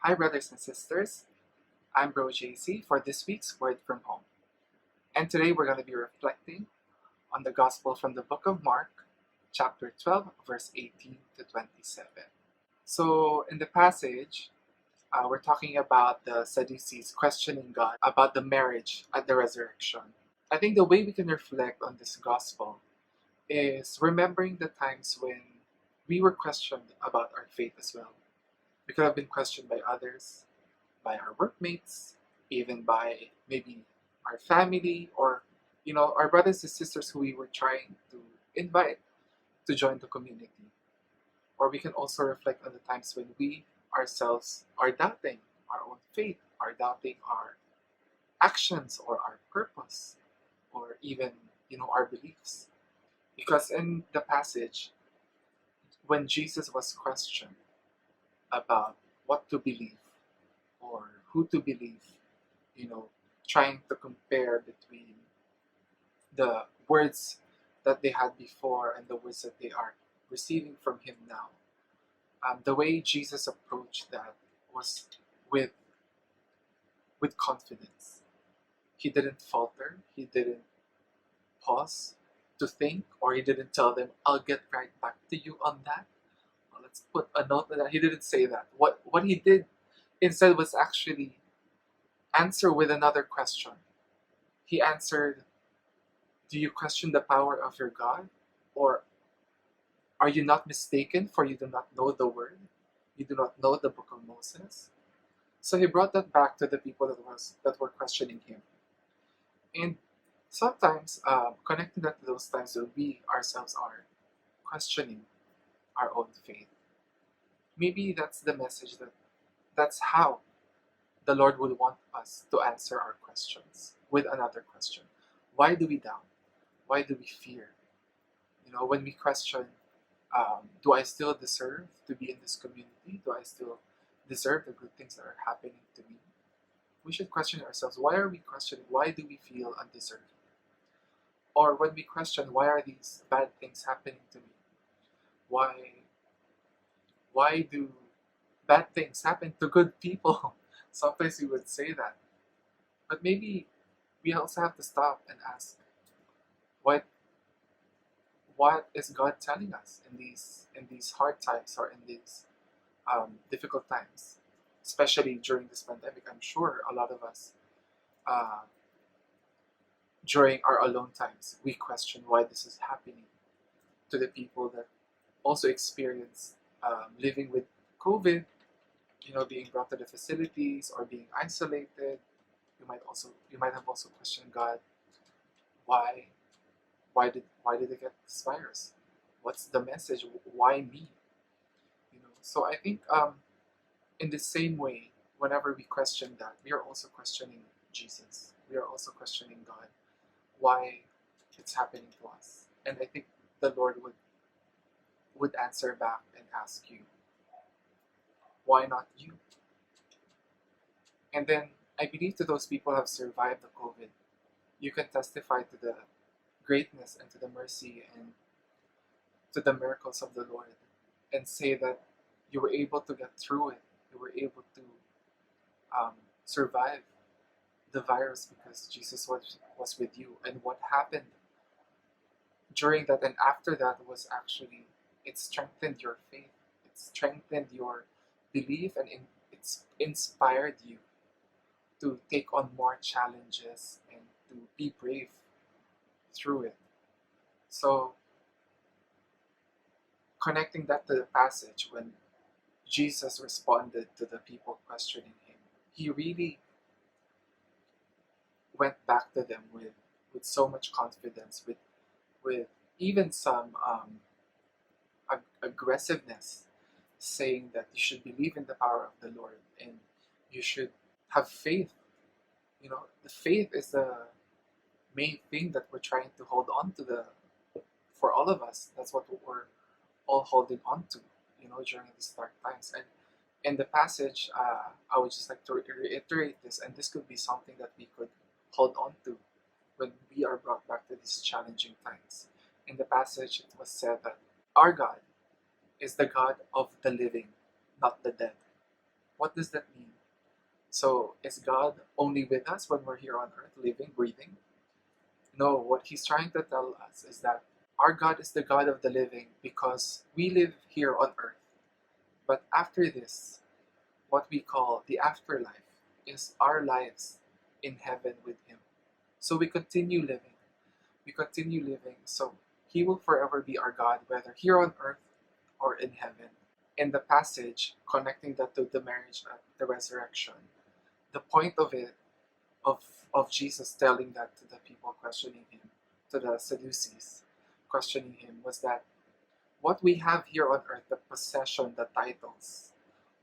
Hi, brothers and sisters. I'm Bro JC for this week's Word from Home. And today we're going to be reflecting on the Gospel from the book of Mark, chapter 12, verse 18 to 27. So, in the passage, we're talking about the Sadducees questioning God about the marriage at the resurrection. I think the way we can reflect on this Gospel is remembering the times when we were questioned about our faith as well. We could have been questioned by others, by our workmates, even by maybe our family or our brothers and sisters who we were trying to invite to join the community. Or we can also reflect on the times when we ourselves are doubting our own faith, are doubting our actions or our purpose, or even our beliefs. Because in the passage, when Jesus was questioned about what to believe or who to believe, you know, trying to compare between the words that they had before and the words that they are receiving from Him now. The way Jesus approached that was with with confidence. He didn't falter. He didn't pause to think, or he didn't tell them, "I'll get right back to you on that." Well, let's put a note on that. He didn't say that. What he did instead was actually answer with another question. He answered, "Do you question the power of your God? Or are you not mistaken, for you do not know the word? You do not know the book of Moses?" So he brought that back to the people that were questioning him. And sometimes connecting that to those times when we ourselves are questioning our own faith. Maybe that's the message that's how the Lord would want us to answer our questions with another question. Why do we doubt? Why do we fear? When we question, do I still deserve to be in this community? Do I still deserve the good things that are happening to me? We should question ourselves. Why are we questioning? Why do we feel undeserving? Or when we question, why are these bad things happening to me? Why do bad things happen to good people? Sometimes we would say that. But maybe we also have to stop and ask, what what is God telling us in these hard times or in these difficult times, especially during this pandemic? I'm sure a lot of us, uh, during our alone times, we question why this is happening to the people that also experience living with COVID. Being brought to the facilities or being isolated. You might have also questioned God, why why did they get this virus? What's the message? Why me? So I think in the same way, whenever we question that, we are also questioning Jesus. We are also questioning God, why it's happening to us. And I think the Lord would answer back and ask you, why not you? And then I believe to those people who have survived the COVID, you can testify to the greatness and to the mercy and to the miracles of the Lord and say that you were able to get through it. You were able to survive the virus because Jesus was with you. And what happened during that and after that was actually, it strengthened your faith, it strengthened your belief, and it's inspired you to take on more challenges and to be brave through it. So, connecting that to the passage when Jesus responded to the people questioning him, he really went back to them with so much confidence, with even some aggressiveness, saying that you should believe in the power of the Lord and you should have faith. The faith is the main thing that we're trying to hold on to for all of us. That's what we're all holding on to, during these dark times. And in the passage, I would just like to reiterate this, and this could be something that we could hold on to when we are brought back to these challenging times. In the passage, it was said that our God is the God of the living, not the dead. What does that mean? So, is God only with us when we're here on earth, living, breathing? No, what he's trying to tell us is that our God is the God of the living because we live here on earth. But after this, what we call the afterlife is our lives in heaven with him. So we continue living. We continue living. So he will forever be our God, whether here on earth or in heaven. In the passage connecting that to the marriage and the resurrection, the point of it, of, of Jesus telling that to the people questioning him, to the Sadducees questioning him, was that what we have here on earth, the possession, the titles,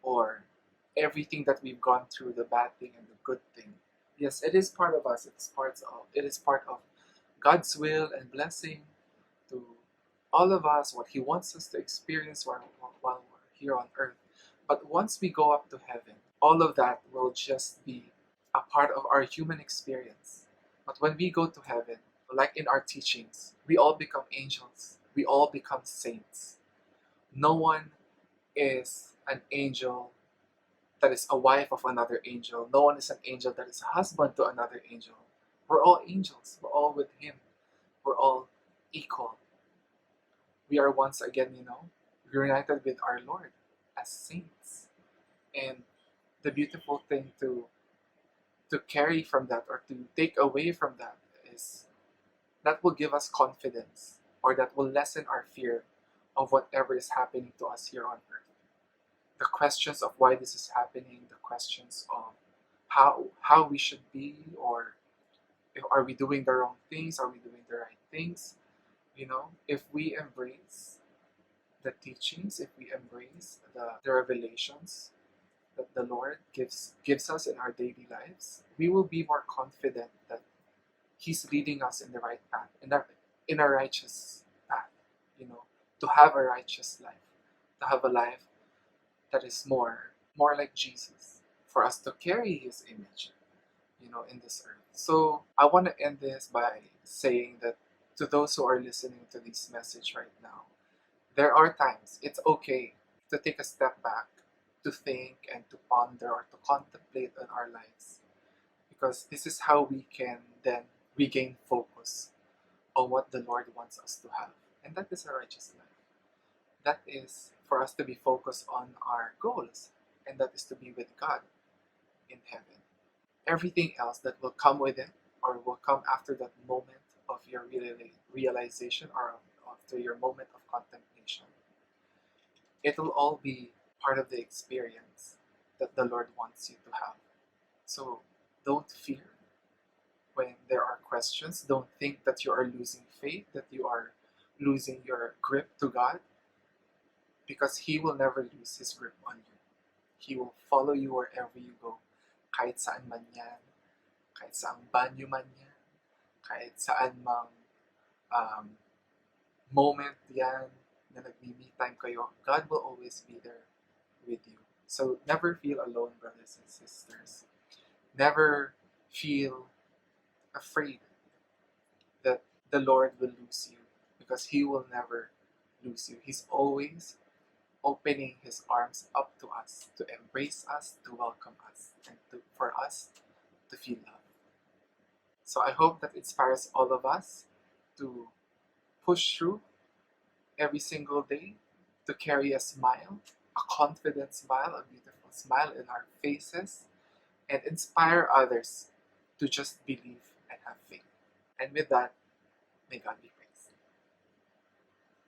or everything that we've gone through, the bad thing and the good thing, yes, it is part of us. It is part of God's will and blessing to all of us, what He wants us to experience while we're here on earth. But once we go up to heaven, all of that will just be a part of our human experience. But when we go to heaven, like in our teachings, we all become angels. We all become saints. No one is an angel that is a wife of another angel. No one is an angel that is a husband to another angel. We're all angels. We're all with Him. We're all equal. We are once again, reunited with our Lord as saints. And the beautiful thing to carry from that or to take away from that is that will give us confidence, or that will lessen our fear of whatever is happening to us here on earth. The questions of why this is happening, the questions of how we should be, or if are we doing the wrong things, are we doing the right things? If we embrace the teachings, if we embrace the revelations that the Lord gives us in our daily lives, we will be more confident that He's leading us in the right path, in a righteous path, to have a righteous life, to have a life that is more like Jesus, for us to carry His image, in this earth. So I want to end this by saying that to those who are listening to this message right now, there are times it's okay to take a step back, to think and to ponder or to contemplate on our lives, because this is how we can then regain focus on what the Lord wants us to have, and that is a righteous life. That is for us to be focused on our goals, and that is to be with God in heaven. Everything else that will come with it, or will come after that moment of your realization, or after your moment of contemplation, it will all be part of the experience that the Lord wants you to have. So don't fear when there are questions. Don't think that you are losing faith, that you are losing your grip to God, because He will never lose His grip on you. He will follow you wherever you go. Kahit saan man yan, kahit saan banyo man yan, kahit saan mang moment yan na nagmi-me time kayo, God will always be there with you. So never feel alone, brothers and sisters. Never feel afraid that the Lord will lose you, because He will never lose you. He's always opening His arms up to us, to embrace us, to welcome us, and for us to feel love. So I hope that inspires all of us to push through every single day, to carry a smile, a confident smile, a beautiful smile in our faces, and inspire others to just believe and have faith. And with that, may God be